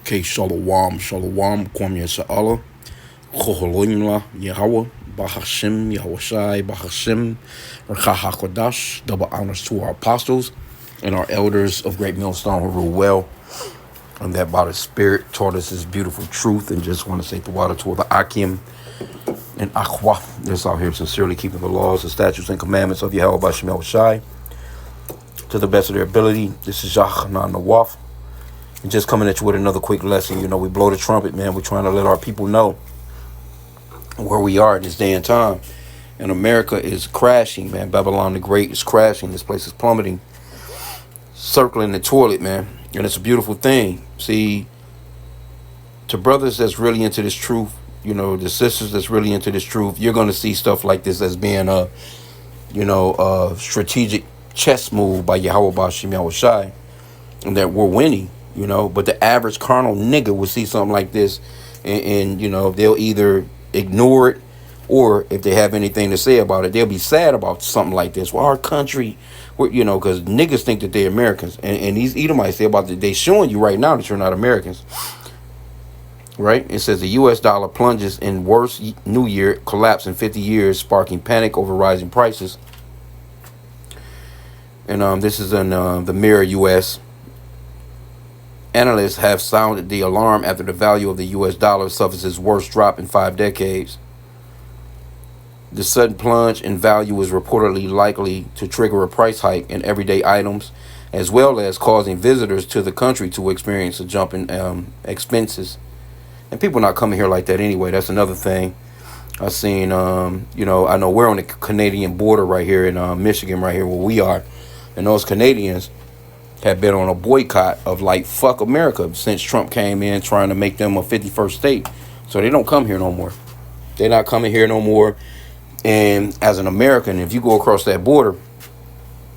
Okay, Shalom, Shalom, Kwam Yasha'Allah, Choholimla, Yahweh, Bahashim, Yahushai, Bahashim, Rakha HaKodash. Double honors to our apostles and our elders of Great Millstone who rule well, and that by the Spirit taught us this beautiful truth. And just want to say the water to the H.I.M and Akhwa that's out here sincerely keeping the laws, the statutes, and commandments of Yahweh Bashim Yahushai to the best of their ability. This is Yahchanan Nawaf. And just coming at you with another quick lesson. You know, we blow the trumpet, man. We're trying to let our people know where we are in this day and time. And America is crashing, man. Babylon the Great is crashing. This place is plummeting, circling the toilet, man. And it's a beautiful thing. See, to brothers that's really into this truth, you know, the sisters that's really into this truth, you're going to see stuff like this as being a strategic chess move by Yahweh Bashim Yahushai, and that we're winning. You know, but the average carnal nigga will see something like this and you know, they'll either ignore it, or if they have anything to say about it, they'll be sad about something like this. Well, our country, you know, because niggas think that they're Americans. And these Edomites say about they showing you right now that you're not Americans. Right? It says the U.S. dollar plunges in worst New Year collapse in 50 years, sparking panic over rising prices. And this is in the Mirror U.S. Analysts have sounded the alarm after the value of the U.S. dollar suffers its worst drop in 5 decades. The sudden plunge in value is reportedly likely to trigger a price hike in everyday items, as well as causing visitors to the country to experience a jump in expenses. And people not coming here like that anyway. That's another thing. I've seen, you know, I know we're on the Canadian border right here in Michigan, right here where we are. And those Canadians have been on a boycott of like fuck America since Trump came in trying to make them a 51st state. So they don't come here no more. They're not coming here no more. And as an American, if you go across that border,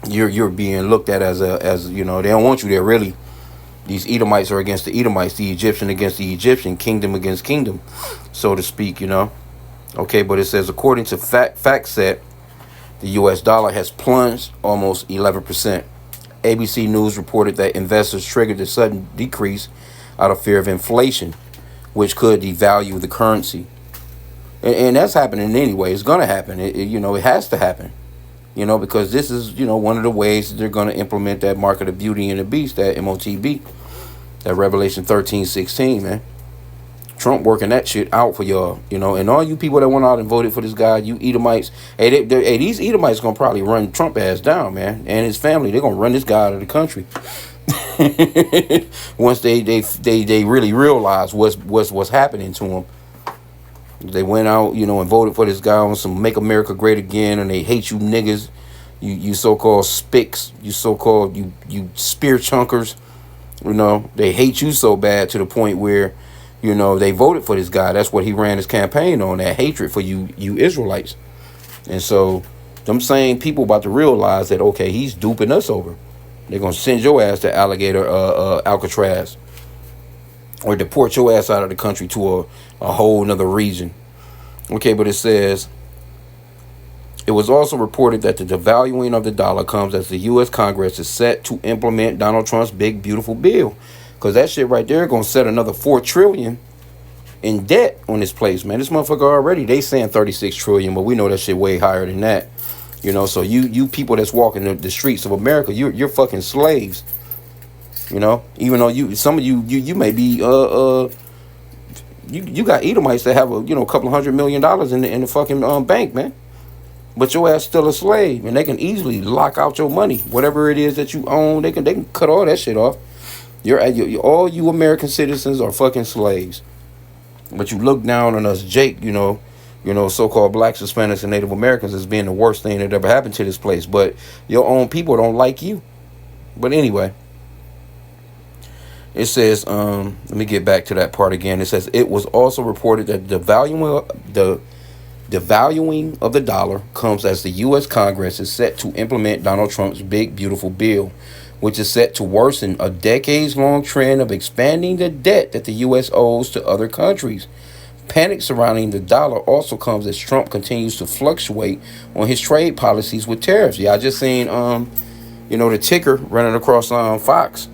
you're being looked at as you know, they don't want you there really. These Edomites are against the Edomites, the Egyptian against the Egyptian, kingdom against kingdom, so to speak, you know. Okay, but it says according to FactSet, the US dollar has plunged almost 11%. ABC News reported that investors triggered the sudden decrease out of fear of inflation, which could devalue the currency. And that's happening anyway. It's going to happen. You know, it has to happen. You know, because this is, you know, one of the ways they're going to implement that market of beauty and the beast, that MOTB, that Revelation 13:16, man. Trump working that shit out for y'all, you know, and all you people that went out and voted for this guy, you Edomites, hey, these Edomites gonna probably run Trump ass down, man, and his family. They're gonna run this guy out of the country once they really realize what's happening to him. They went out, you know, and voted for this guy on some "Make America Great Again," and they hate you niggas, you so-called spics, you so-called you spear chunkers, you know, they hate you so bad to the point where, you know, they voted for this guy. That's what he ran his campaign on, that hatred for you Israelites. And so them same people about to realize that, okay, he's duping us over. They're going to send your ass to Alcatraz, or deport your ass out of the country to a whole nother region. Okay, but it says, it was also reported that the devaluing of the dollar comes as the U.S. Congress is set to implement Donald Trump's big, beautiful bill. Because that shit right there going to set another $4 trillion in debt on this place, man. This motherfucker already, they saying 36 trillion, but we know that shit way higher than that. You know, so you people that's walking the streets of America, you're fucking slaves. You know, even though some of you may be you got Edomites that have a couple of $100 million in the fucking bank, man. But your ass still a slave, and they can easily lock out your money, whatever it is that you own. They can cut all that shit off. All you American citizens are fucking slaves. But you look down on us, Jake, you know, so-called blacks, Hispanics, and Native Americans as being the worst thing that ever happened to this place. But your own people don't like you. But anyway, it says, let me get back to that part again. It says, it was also reported that the devaluing of the dollar comes as the U.S. Congress is set to implement Donald Trump's big, beautiful bill, which is set to worsen a decades-long trend of expanding the debt that the U.S. owes to other countries. Panic surrounding the dollar also comes as Trump continues to fluctuate on his trade policies with tariffs. Yeah, I just seen, the ticker running across Fox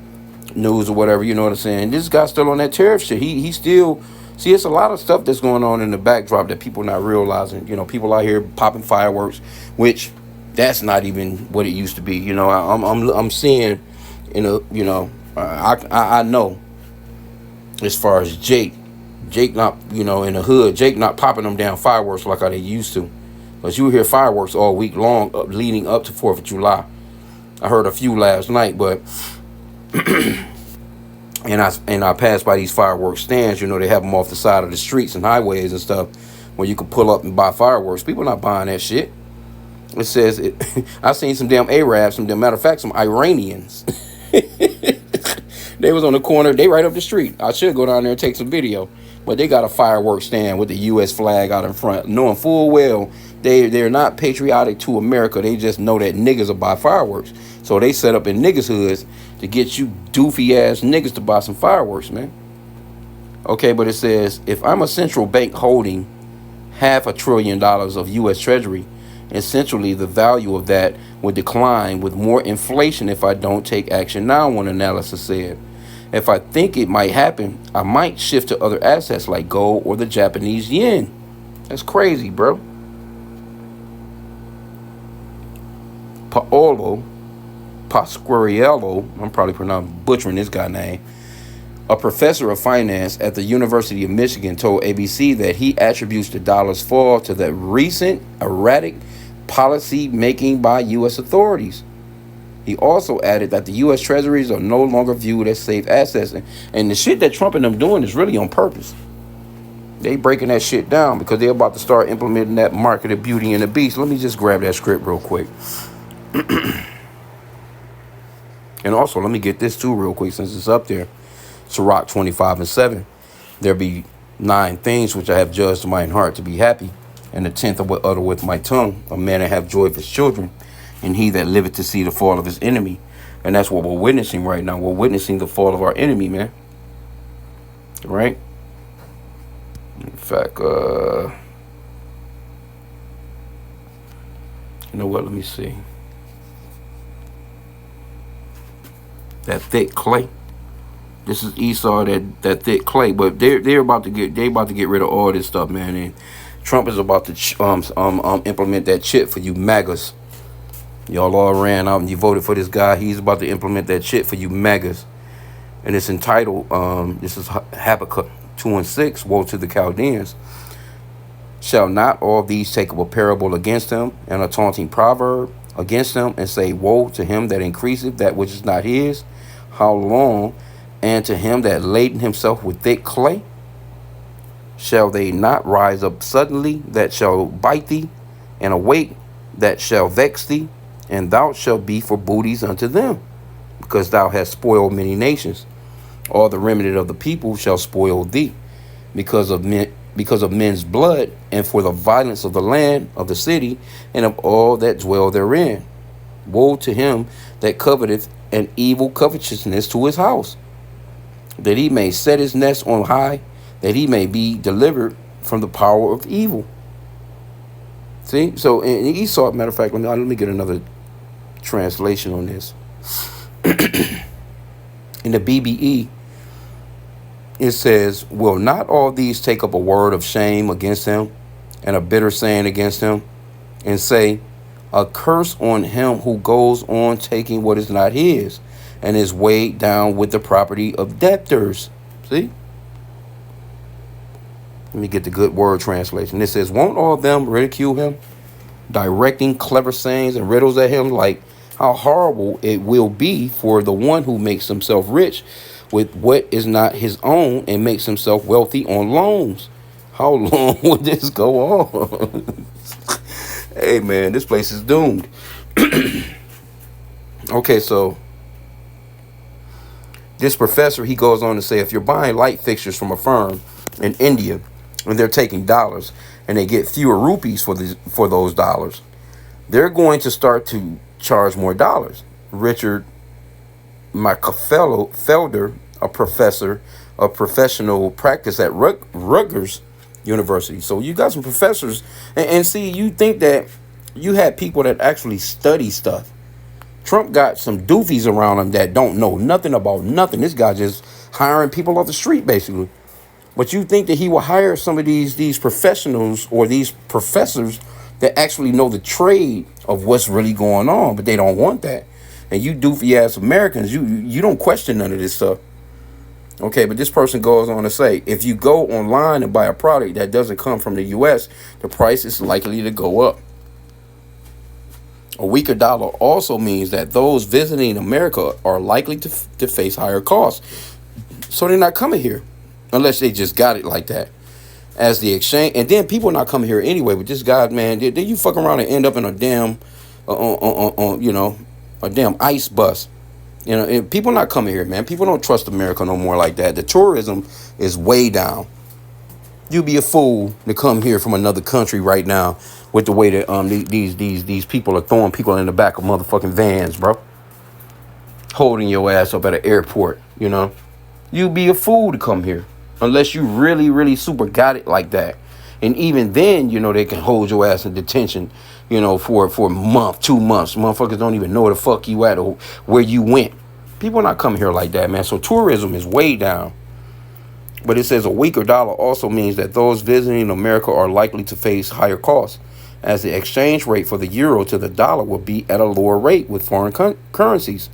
news or whatever. You know what I'm saying? This guy's still on that tariff shit. He still see. It's a lot of stuff that's going on in the backdrop that people not realizing. You know, people out here popping fireworks, which that's not even what it used to be. You know, I'm seeing, I know as far as Jake not, in the hood, Jake not popping them down fireworks like how they used to. But you hear fireworks all week long leading up to 4th of July. I heard a few last night, but and I passed by these fireworks stands. They have them off the side of the streets and highways and stuff where you can pull up and buy fireworks. People not buying that shit. It says I seen some damn Arabs, matter of fact, some Iranians. They was on the corner. They right up the street. I should go down there and take some video. But they got a fireworks stand with the U.S. flag out in front, knowing full well they're not patriotic to America. They just know that niggas will buy fireworks. So they set up in niggas' hoods to get you doofy ass niggas to buy some fireworks, man. Okay, but it says, if I'm a central bank holding $500 billion of U.S. Treasury, essentially the value of that would decline with more inflation if I don't take action now, one analysis said. If I think it might happen, I might shift to other assets like gold or the Japanese yen. That's crazy, bro. Paolo Pasquariello, I'm probably butchering this guy's name, a professor of finance at the University of Michigan, told ABC that he attributes the dollar's fall to the recent erratic policy making by U.S. authorities. He also added that the U.S. treasuries are no longer viewed as safe assets. And the shit that Trump and them doing is really on purpose. They breaking that shit down because they're about to start implementing that market of Beauty and the Beast. Let me just grab that script real quick. And also, let me get this too real quick since it's up there. Sirach 25:7. There be 9 things which I have judged in mine heart to be happy, and the 10th I will utter with my tongue, a man that have joy of his children, and he that liveth to see the fall of his enemy. And that's what we're witnessing right now. We're witnessing the fall of our enemy, man. Right? In fact, you know what? Let me see. That thick clay. This is Esau, that thick clay. But they're about to get rid of all this stuff, man. And Trump is about to implement that chip for you MAGAs. Y'all all ran out and you voted for this guy. He's about to implement that shit for you MAGAs. And it's entitled, this is Habakkuk 2:6, woe to the Chaldeans. Shall not all these take up a parable against him, and a taunting proverb against him, and say, woe to him that increaseth that which is not his? How long? And to him that laden himself with thick clay? Shall they not rise up suddenly that shall bite thee, and awake that shall vex thee? And thou shalt be for booties unto them, because thou hast spoiled many nations. All the remnant of the people shall spoil thee, because of men's blood, and for the violence of the land, of the city, and of all that dwell therein. Woe to him that coveteth an evil covetousness to his house, that he may set his nest on high, that he may be delivered from the power of evil. See? So in Esau, matter of fact, let me get another translation on this. In the BBE, it says, will not all these take up a word of shame against him, and a bitter saying against him, and say, a curse on him who goes on taking what is not his, and is weighed down with the property of debtors. See? Let me get the good word translation. It says, won't all of them ridicule him, directing clever sayings and riddles at him, like how horrible it will be for the one who makes himself rich with what is not his own and makes himself wealthy on loans. How long will this go on? Hey, man, this place is doomed. Okay, so this professor, he goes on to say, if you're buying light fixtures from a firm in India and they're taking dollars and they get fewer rupees for those dollars, they're going to start to charge more dollars. Richard Felder, a professor of professional practice at Rutgers University. So you got some professors, and see, you think that you had people that actually study stuff, Trump got some doofies around him that don't know nothing about nothing. This guy just hiring people off the street, basically. But you think that he will hire some of these professionals or these professors that actually know the trade of what's really going on, but they don't want that. And you doofy ass Americans, you don't question none of this stuff. Okay, but this person goes on to say, if you go online and buy a product that doesn't come from the US, the price is likely to go up. A weaker dollar also means that those visiting America are likely to face higher costs. So they're not coming here unless they just got it like that. As the exchange, and then people are not coming here anyway. But this guy, man, did you fuck around and end up in a damn, a damn ice bus? You know, and people not coming here, man. People don't trust America no more like that. The tourism is way down. You'd be a fool to come here from another country right now with the way that these people are throwing people in the back of motherfucking vans, bro. Holding your ass up at an airport, you know. You'd be a fool to come here unless you really, really super got it like that. And even then, you know, they can hold your ass in detention, you know, for a month, 2 months. Motherfuckers don't even know where the fuck you at or where you went. People are not coming here like that, man. So tourism is way down. But it says a weaker dollar also means that those visiting America are likely to face higher costs, as the exchange rate for the euro to the dollar will be at a lower rate with foreign currencies.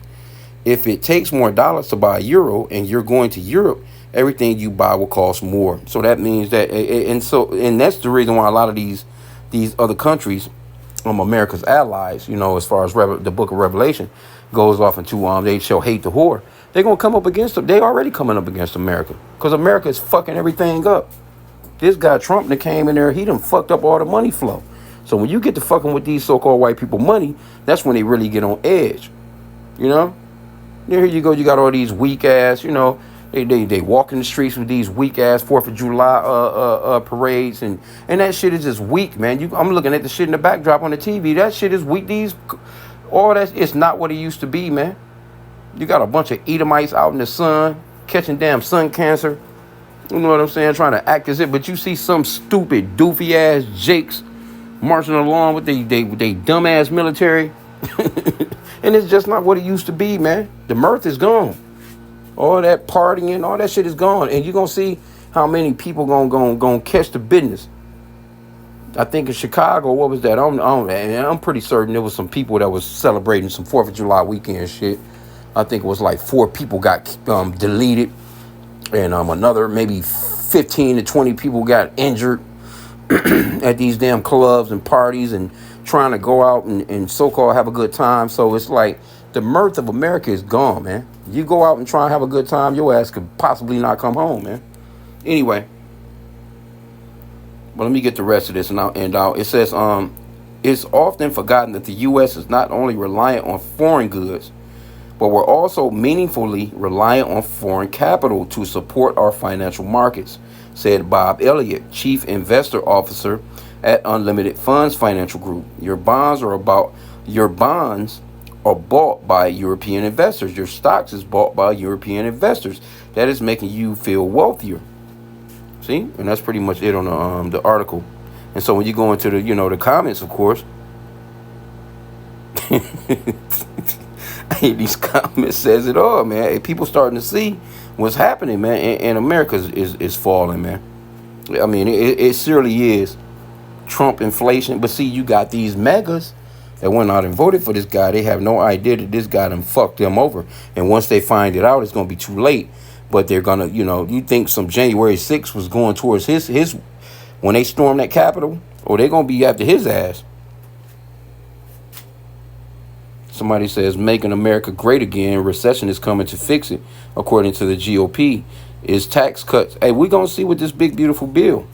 If it takes more dollars to buy a euro and you're going to Europe, everything you buy will cost more. So that means that, and that's the reason why a lot of these other countries, America's allies, you know, as far as the Book of Revelation goes off into, they shall hate the whore. They're gonna come up against them. They already coming up against America because America is fucking everything up. This guy Trump that came in there, he done fucked up all the money flow. So when you get to fucking with these so-called white people money, that's when they really get on edge. You know? Here you go, you got all these weak ass, you know, they walk in the streets with these weak ass 4th of July parades, and that shit is just weak, man. I'm looking at the shit in the backdrop on the TV. That shit is weak. All that, it's not what it used to be, man. You got a bunch of Edomites out in the sun catching damn sun cancer. You know what I'm saying? Trying to act as if, but you see some stupid doofy ass jakes marching along with they dumbass military. And it's just not what it used to be, man. The mirth is gone. All that partying, all that shit is gone. And you're going to see how many people gonna catch the business. I think in Chicago, what was that? I'm pretty certain there was some people that was celebrating some 4th of July weekend shit. I think it was like 4 people got deleted. And another maybe 15 to 20 people got injured at these damn clubs and parties and trying to go out and so-called have a good time. So it's like the mirth of America is gone, man. You go out and try and have a good time, your ass could possibly not come home, man. Anyway, but let me get the rest of this and I'll it says it's often forgotten that the U.S. is not only reliant on foreign goods, but we're also meaningfully reliant on foreign capital to support our financial markets, said Bob Elliott, Chief Investor Officer at Unlimited Funds Financial Group. Your bonds are bought by European investors. Your stocks is bought by European investors. That is making you feel wealthier. See? And that's pretty much it on the article. And so when you go into the comments, of course, these comments says it all, man. Hey, people starting to see what's happening, man. And America is falling, man. I mean, it surely is. Trump inflation. But see, you got these megas that went out and voted for this guy. They have no idea that this guy done fucked them over. And once they find it out, it's going to be too late. But they're going to, you think some January 6th was going towards his when they stormed that Capitol, or they're going to be after his ass. Somebody says, making America great again, recession is coming to fix it, according to the GOP, is tax cuts. Hey, we're going to see with this big, beautiful bill.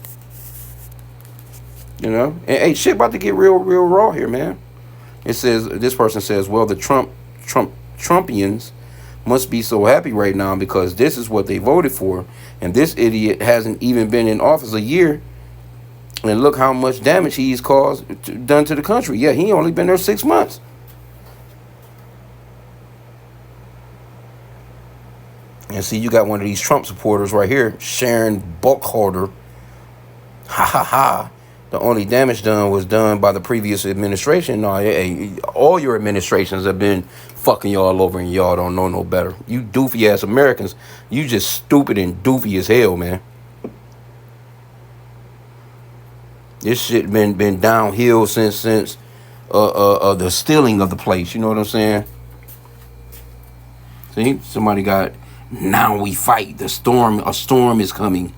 You know? And hey, shit about to get real raw here, man. It says, this person says, well, the Trumpians must be so happy right now because this is what they voted for. And this idiot hasn't even been in office a year. And look how much damage he's done to the country. Yeah, he only been there 6 months. And see, you got one of these Trump supporters right here, Sharon Buckholder. Ha ha ha. The only damage done was done by the previous administration. No, all your administrations have been fucking y'all over, and y'all don't know no better. You doofy ass Americans, you just stupid and doofy as hell, man. This shit been downhill since the stealing of the place. You know what I'm saying? See, somebody got, now we fight. A storm is coming.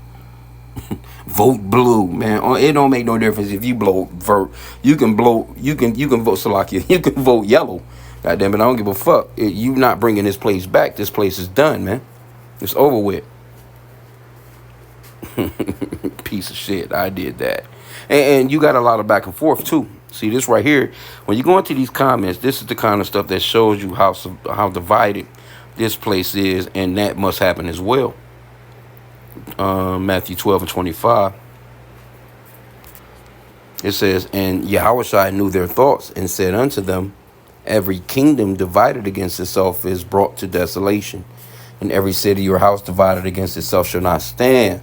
Vote blue, man. It don't make no difference if you vote. You can vote Salakia. You can vote yellow. God damn it, I don't give a fuck. You not bringing this place back. This place is done, man. It's over with. Piece of shit. I did that. And you got a lot of back and forth too. See this right here. When you go into these comments, this is the kind of stuff that shows you how divided this place is, and that must happen as well. Matthew 12:25. It says, and Yahushua knew their thoughts and said unto them, every kingdom divided against itself is brought to desolation, and every city or house divided against itself shall not stand.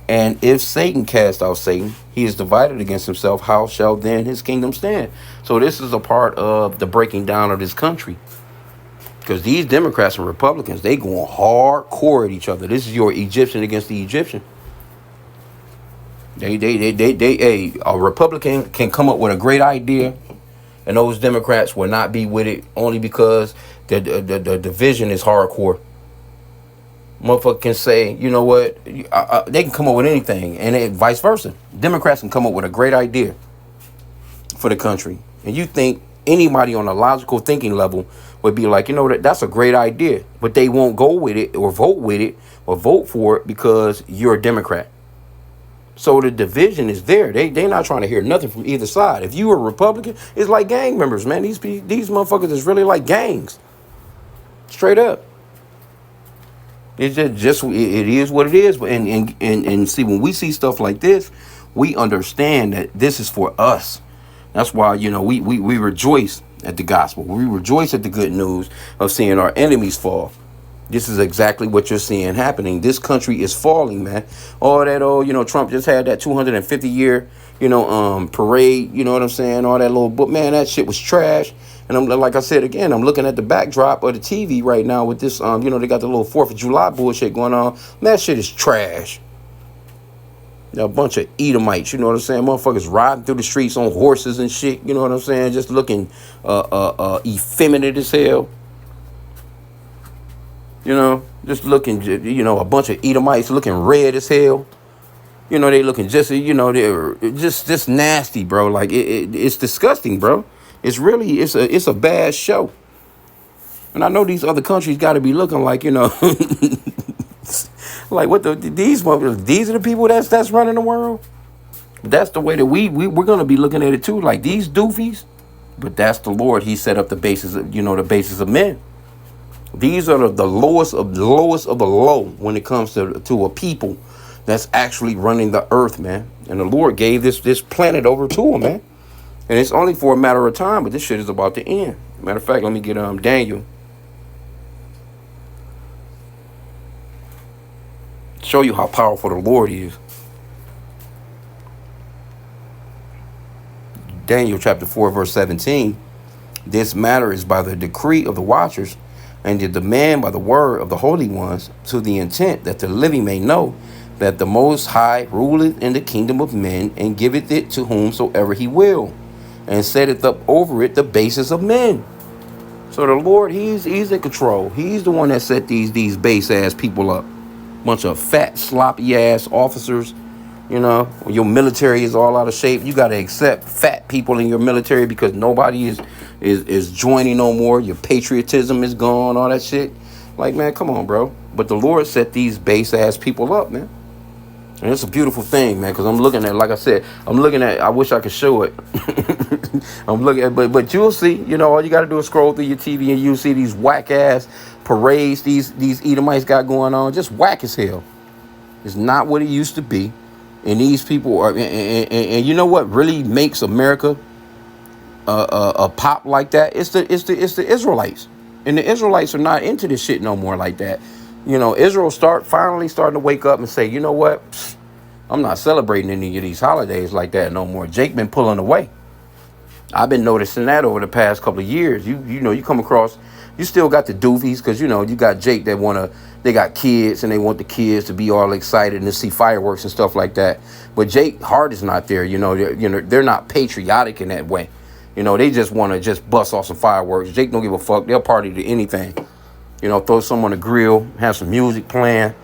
And if Satan cast out Satan, he is divided against himself. How shall then his kingdom stand? So this is a part of the breaking down of this country. Because these Democrats and Republicans, they going hardcore at each other. This is your Egyptian against the Egyptian. A Republican can come up with a great idea, and those Democrats will not be with it only because the division is hardcore. Motherfucker can say, you know what, they can come up with anything, and vice versa. Democrats can come up with a great idea for the country, and you think anybody on a logical thinking level would be like, you know, that's a great idea, but they won't go with it or vote for it because you're a Democrat. So the division is there. They not trying to hear nothing from either side. If you are a Republican, it's like gang members, man. These motherfuckers is really like gangs. Straight up. It's just it is what it is. And see, when we see stuff like this, we understand that this is for us. That's why, you know, we rejoice at the gospel. We rejoice at the good news of seeing our enemies fall. This is exactly what you're seeing happening. This country is falling, man. All that, you know, Trump just had that 250-year, you know, parade. You know what I'm saying? All that little book, man, that shit was trash. And I'm like I said again, I'm looking at the backdrop of the TV right now with this, you know, they got the little 4th of July bullshit going on. Man, that shit is trash. A bunch of Edomites, you know what I'm saying? Motherfuckers riding through the streets on horses and shit, you know what I'm saying? Just looking effeminate as hell. You know, just looking, you know, a bunch of Edomites looking red as hell. You know, they looking just, you know, they're just nasty, bro. Like, it's disgusting, bro. It's really, it's a bad show. And I know these other countries got to be looking like, you know, like what these are the people that's running the world. That's the way that we're going to be looking at it too. Like these doofies, but that's the Lord. He set up the basis of, you know, the basis of men. These are the lowest of the low when it comes to a people that's actually running the earth, man. And the Lord gave this planet over to them, man. And it's only for a matter of time, but this shit is about to end. Matter of fact, let me get Daniel. Show you how powerful the Lord is. Daniel chapter 4, verse 17. This matter is by the decree of the watchers, and the demand by the word of the holy ones, to the intent that the living may know that the Most High ruleth in the kingdom of men, and giveth it to whomsoever he will, and setteth up over it the basis of men. So the Lord, he's in control. He's the one that set these base ass people up. Bunch of fat, sloppy ass officers. You know, when your military is all out of shape, you got to accept fat people in your military because nobody is joining no more. Your patriotism is gone, all that shit. Like, man, come on, bro. But the Lord set these base ass people up, man. And it's a beautiful thing, man, because I'm looking at, like I said, I wish I could show it. I'm looking at, but you'll see, you know, all you got to do is scroll through your TV and you'll see these whack ass parades these Edomites got going on. Just whack as hell. It's not what it used to be. And these people are, and you know what really makes America a pop like that? It's the Israelites, and the Israelites are not into this shit no more like that. You know, Israel finally starting to wake up and say, you know what, I'm not celebrating any of these holidays like that no more. Jake been pulling away. I've been noticing that over the past couple of years. You come across, you still got the doofies because you got Jake that they got kids and they want the kids to be all excited and to see fireworks and stuff like that. But Jake heart is not there. They're not patriotic in that way. They just want to just bust off some fireworks. Jake don't give a fuck. They'll party to anything. Throw some on the grill, have some music playing.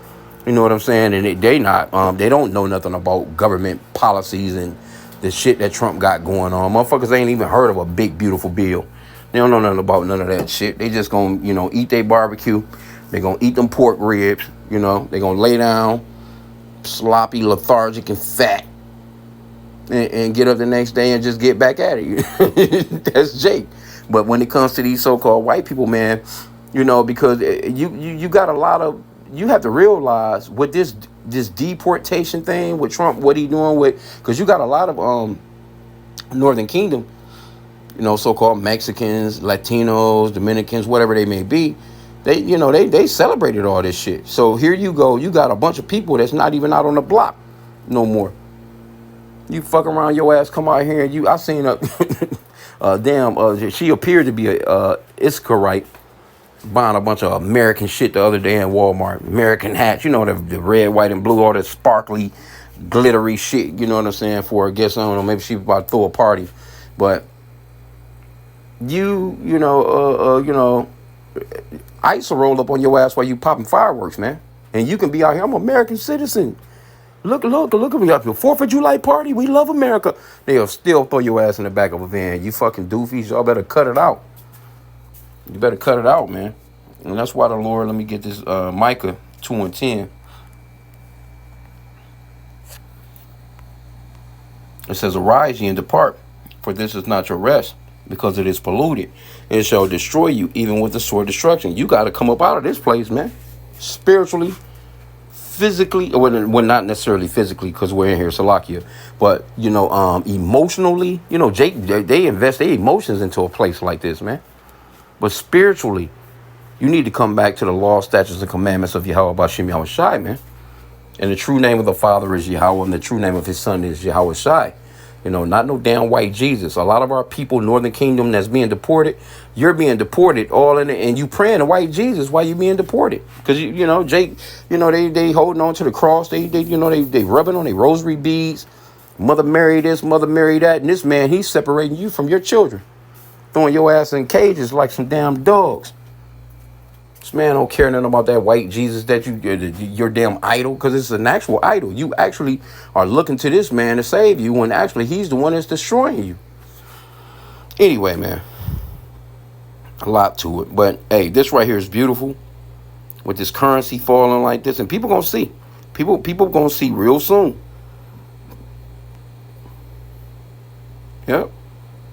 You know what I'm saying? And they don't know nothing about government policies and the shit that Trump got going on. Motherfuckers ain't even heard of a big, beautiful bill. They don't know nothing about none of that shit. They just gonna, eat their barbecue. They gonna eat them pork ribs. They gonna lay down, sloppy, lethargic, and fat, and get up the next day and just get back at it. That's Jake. But when it comes to these so-called white people, man, because you got a lot of, you have to realize with this deportation thing with Trump, what he doing with, because you got a lot of Northern Kingdom, so-called Mexicans, Latinos, Dominicans, whatever they may be. They celebrated all this shit. So here you go, you got a bunch of people that's not even out on the block no more. You fuck around, your ass come out here and I seen she appeared to be a Iscarite, buying a bunch of American shit the other day in Walmart. American hats, the red, white, and blue, all that sparkly, glittery shit, you know what I'm saying, for, I guess, I don't know, maybe she was about to throw a party. But ICE will roll up on your ass while you popping fireworks, man. And you can be out here, I'm an American citizen. Look at me up here. 4th of July party, we love America. They'll still throw your ass in the back of a van. You fucking doofies, y'all better cut it out. You better cut it out, man. And that's why the Lord, let me get this, Micah 2:10. It says, arise ye and depart, for this is not your rest, because it is polluted. It shall destroy you, even with the sword destruction. You got to come up out of this place, man. Spiritually, physically, well, not necessarily physically, because we're in here, Salakia, but, emotionally, Jake, they invest their emotions into a place like this, man. But spiritually, you need to come back to the law, statutes, and commandments of Yahweh Bashim Yahweh Shai, man. And the true name of the Father is Yahweh, and the true name of his Son is Yahweh Shai. Not no damn white Jesus. A lot of our people, Northern Kingdom, that's being deported, you're being deported all in it, and you praying to white Jesus while you being deported. Because, Jake, they holding on to the cross. They rubbing on their rosary beads. Mother Mary this, Mother Mary that. And this man, he's separating you from your children. Throwing your ass in cages like some damn dogs. This man don't care nothing about that white Jesus that your damn idol, because it's an actual idol. You actually are looking to this man to save you, when actually he's the one that's destroying you. Anyway, man, a lot to it. But hey, this right here is beautiful, with this currency falling like this, and people gonna see. People gonna see real soon. Yep,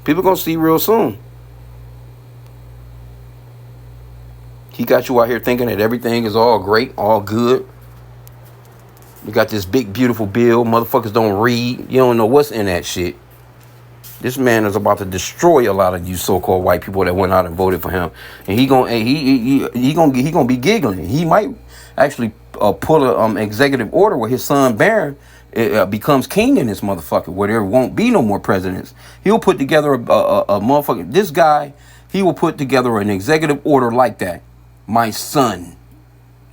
people gonna see real soon. He got you out here thinking that everything is all great, all good. You got this big, beautiful bill. Motherfuckers don't read. You don't know what's in that shit. This man is about to destroy a lot of you so-called white people that went out and voted for him. And he gonna be giggling. He might actually pull an executive order where his son Barron becomes king in this motherfucker, where there won't be no more presidents. He'll put together a motherfucker. This guy, he will put together an executive order like that. My son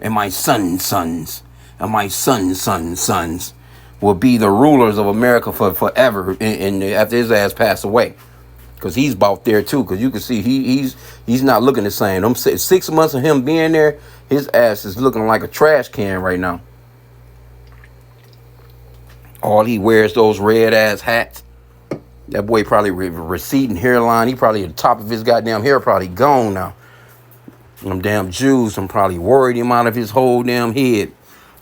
and my son's sons and my son's sons will be the rulers of America for forever, and after his ass pass away, because he's about there too. Because you can see he's not looking the same. I'm 6 months of him being there, his ass is looking like a trash can right now. All he wears those red ass hats. That boy probably receding hairline. He probably at the top of his goddamn hair probably gone now. Them damn Jews, I'm probably worried him out of his whole damn head.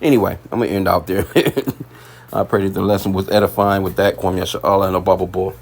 Anyway, I'm going to end out there. I pray that the lesson was edifying with that. Kwam Yasha Allah and a bubble boy.